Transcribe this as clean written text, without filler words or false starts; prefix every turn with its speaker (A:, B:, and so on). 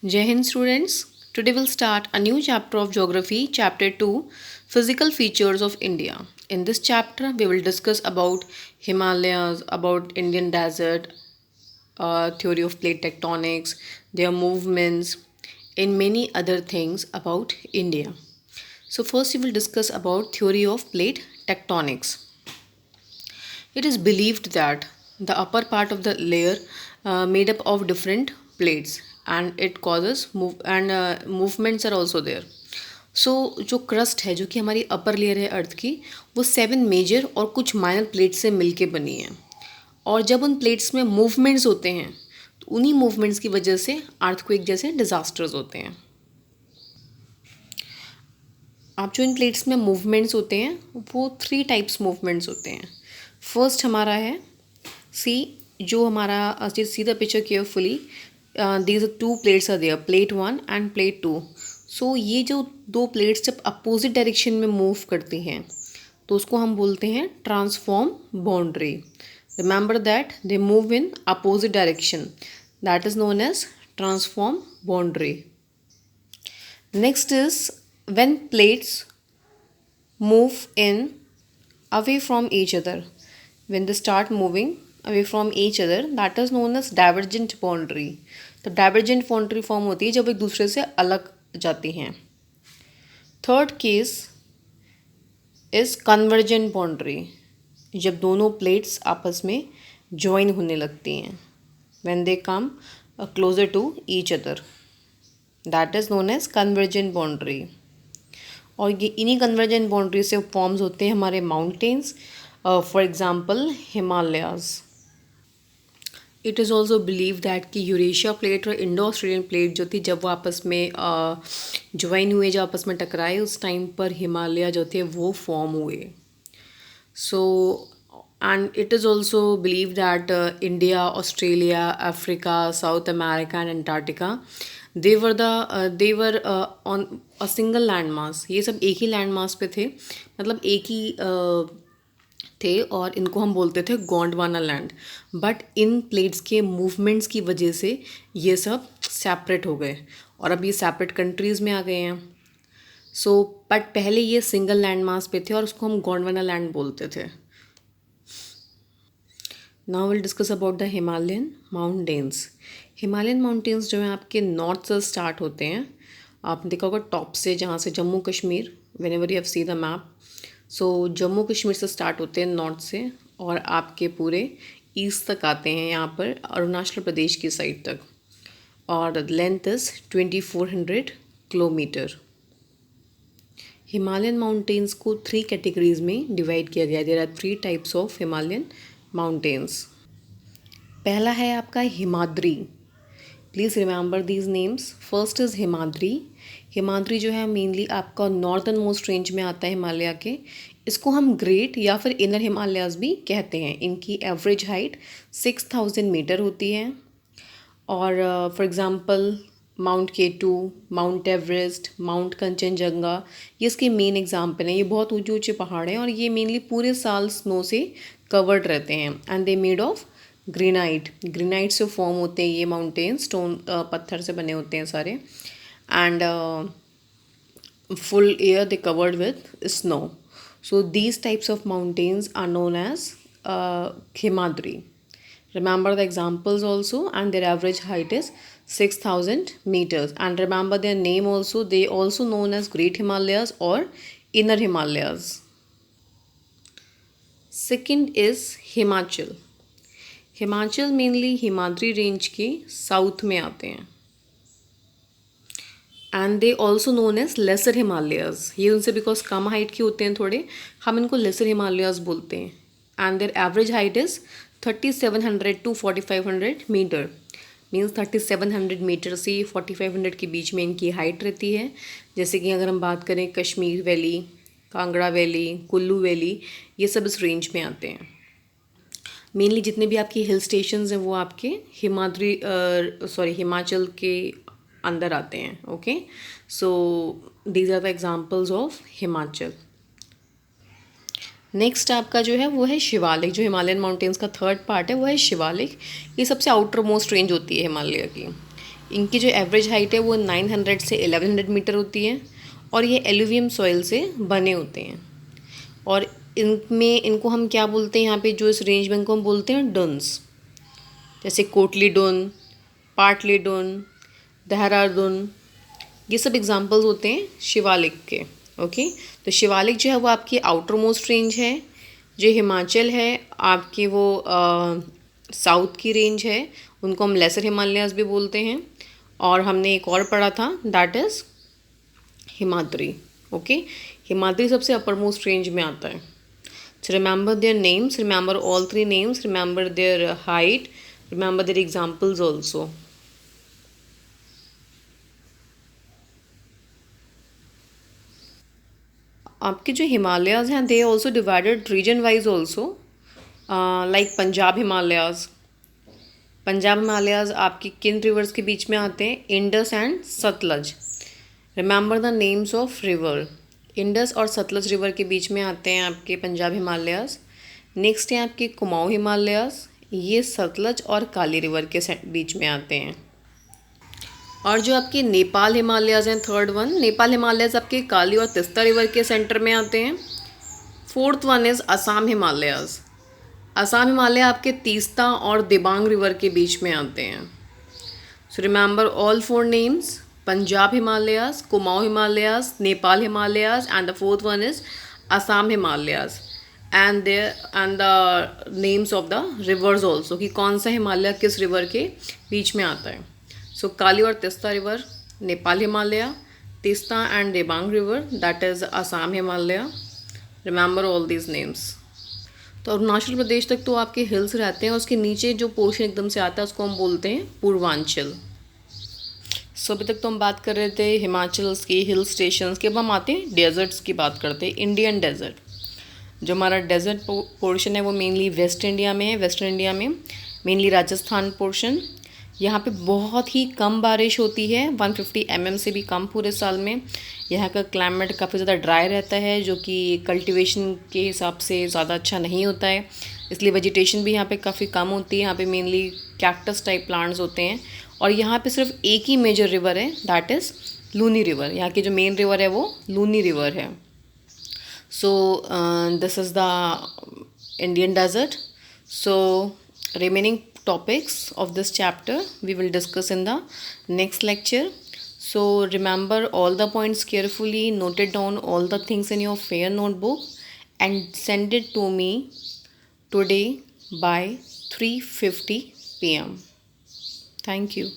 A: Jai Hind students, today we'll start a new chapter of Geography, Chapter 2, Physical Features of India. In this chapter, we will discuss about Himalayas, about Indian desert, theory of plate tectonics, their movements, and many other things about India. So first we will discuss about theory of plate tectonics. It is believed that the upper part of the layer made up of different plates and it causes move and movements are also there. सो जो crust है जो कि हमारी upper layer है अर्थ की वो 7 major और कुछ माइनर प्लेट्स से मिलके बनी है और जब उन प्लेट्स में मूवमेंट्स होते हैं तो उन्हीं मूवमेंट्स की वजह से अर्थक्वेक जैसे डिजास्टर्स होते हैं. आप जो इन प्लेट्स में मूवमेंट्स होते हैं वो 3 टाइप्स मूवमेंट्स होते हैं. फर्स्ट हमारा है सी जो हमारा सीधा picture carefully these 2 plates are there, plate 1 and plate 2. So ये जो 2 प्लेट्स जब अपोजिट डायरेक्शन में मूव करती हैं तो उसको हम बोलते हैं transform boundary. Remember that they move in opposite direction, that is known as transform boundary. Next is when plates move in away from each other. When they start moving away from each other, that is known as divergent boundary. तो divergent boundary form होती है जब एक दूसरे से अलग जाती हैं. Third case is convergent boundary, जब दोनों प्लेट्स आपस में ज्वाइन होने लगती हैं. when they come closer to each other, that is known as convergent boundary. और ये इन्हीं कन्वर्जेंट बाउंड्री से फॉर्म्स होते हैं हमारे mountains, for example Himalayas. It is also believe that कि यूरेशिया प्लेट और इंडो ऑस्ट्रेलियन प्लेट जो थी जब वो आपस में ज्वाइन हुए, जब आपस में टकराए, उस टाइम पर हिमालय जो थे वो फॉर्म हुए. सो and it is also believed that India, Australia, Africa, South America and Antarctica, they were on a single landmass. ये सब एक ही लैंड पे थे, मतलब एक ही थे और इनको हम बोलते थे Gondwana land. But in plates के मूवमेंट्स की वजह से ये सब सेपरेट हो गए और अब ये सेपरेट कंट्रीज़ में आ गए हैं. सो बट पहले ये सिंगल लैंड मास पे थे और उसको हम गोंडवाना लैंड बोलते थे. Now will discuss about the Himalayan mountains. Himalayan mountains जो हैं आपके नॉर्थ से स्टार्ट होते हैं. आपने देखा होगा टॉप से, जहाँ से Jammu Kashmir, whenever you have see the map. So Jammu Kashmir से स्टार्ट होते हैं नॉर्थ से और आपके पूरे ईस्ट तक आते हैं यहाँ पर अरुणाचल प्रदेश की साइड तक. और length is 2400 kilometre. Himalayan mountains को 3 कैटेगरीज में डिवाइड किया गया. There are 3 types of Himalayan mountains. पहला है आपका Himadri. Please remember these names. First is Himadri. Himadri जो है मेनली आपका नॉर्दर्न मोस्ट रेंज में आता है हिमालय के. इसको हम ग्रेट या फिर इनर हिमालयाज भी कहते हैं. इनकी एवरेज हाइट 6000 मीटर होती है. और for example mount K two, mount Everest, mount Kanchenjunga, ये इसके मेन एग्जाम्पल हैं. ये बहुत ऊंचे ऊंचे पहाड़ हैं और ये मेनली पूरे साल स्नो से कवर्ड रहते हैं. And they made of granite. Granite से फॉर्म होते हैं ये माउंटेन. स्टोन पत्थर से बने होते हैं सारे. And full year they covered with snow. So these types of mountains are known as Himadri. Remember the examples also, and their average height is 6000 meters. And remember their name also, they also known as Great Himalayas or Inner Himalayas. Second is Himachal. Himachal mainly Himadri range के south में आते हैं. And they also known as lesser Himalayas. ये उनसे because come height के होते हैं थोड़े, हम इनको लेसर हिमालयाज बोलते हैं. And their average height is 3700 to 4500 metre. Means 3700 metre से 4500 के बीच में इनकी हाइट रहती है. जैसे कि अगर हम बात करें Kashmir valley, Kangra valley, Kullu valley, ये सब इस रेंज में आते हैं. मेनली जितने भी आपके हिल स्टेशंस हैं वो आपके हिमाचल के अंदर आते हैं. Okay, so these are the examples of Himachal. Next आपका जो है वो है शिवालिक. जो हिमालयन माउंटेन्स का थर्ड पार्ट है वो है शिवालिक. ये सबसे आउटर मोस्ट रेंज होती है हिमालय की. इनकी जो एवरेज हाइट है वो 900 से 1100 मीटर होती है और ये एलुवियम सॉइल से बने होते हैं। और इनमें इनको हम क्या बोलते हैं, यहाँ पे जो इस रेंज में इनको हम बोलते हैं डुन्स, जैसे कोटली डुन, पाटली डुन, देहरादून, ये सब एग्जांपल्स होते हैं शिवालिक के। ओके, तो शिवालिक जो है वो आपकी आउटर मोस्ट रेंज है। जो हिमाचल है आपकी वो साउथ की रेंज है, उनको हम लेसर हिमालयाज भी बोलते हैं। और हमने एक और पढ़ा था, that is Himadri. Okay, Himadri सबसे अपर मोस्ट रेंज में आता है। So remember their names, remember all three names, remember their height, remember their examples also. आपके जो हिमालयाज हैं they also divided region wise also, like Punjab Himalayas. Punjab Himalayas आपकी किन रिवर्स के बीच में आते हैं, Indus and Sutlej. Remember the names of river, Indus और सतलज रिवर के बीच में आते हैं आपके पंजाब हिमालयाज। नेक्स्ट है आपके कुमाऊँ हिमालयाज, ये सतलज और काली रिवर के बीच में आते हैं। और जो आपके नेपाल हिमालयाज हैं, थर्ड वन, नेपाल हिमालयाज आपके काली और तीस्ता रिवर के सेंटर में आते हैं। Fourth one is Assam Himalayas, Assam Himalaya आपके तीस्ता और दिबांग रिवर के बीच में आते हैं। So remember all four names, Punjab Himalayas, Kumaon Himalayas, Nepal Himalayas, and the fourth one is Assam Himalayas, and the names of the reverse also, कि कौन सा हिमालय किस रिवर के बीच में आता है। सो काली और Teesta river Nepal Himalaya, Teesta and Dibang river that is Assam Himalaya. Remember all these names. तो अरुणाचल प्रदेश तक तो आपके हिल्स रहते हैं, उसके नीचे जो पोर्शन एकदम से आता है उसको हम बोलते हैं पूर्वांचल। सो अभी तक तो हम बात कर रहे थे हिमाचल की हिल स्टेशंस के, अब हम आते हैं डेजर्ट्स की बात करते हैं। इंडियन डेजर्ट, जो हमारा डेजर्ट पोर्शन है वो मेनली वेस्ट इंडिया में है। वेस्टर्न इंडिया में मेनली राजस्थान पोर्शन, यहाँ पे बहुत ही कम बारिश होती है, 150 mm से भी कम पूरे साल में। यहाँ का क्लाइमेट काफ़ी ज़्यादा ड्राई रहता है, जो कि कल्टीवेशन के हिसाब से ज़्यादा अच्छा नहीं होता है, इसलिए वेजिटेशन भी यहाँ पे काफ़ी कम होती है। यहाँ पे मेनली कैक्टस टाइप प्लांट्स होते हैं। और यहाँ पे सिर्फ एक ही मेजर रिवर है, दैट इज़ लूनी रिवर। यहाँ की जो मेन रिवर है वो लूनी रिवर है। So this is the Indian desert. So remaining topics of this chapter we will discuss in the next lecture. So remember all the points carefully, note it down all the things in your fair notebook and send it to me today by 3:50 p.m. Thank you.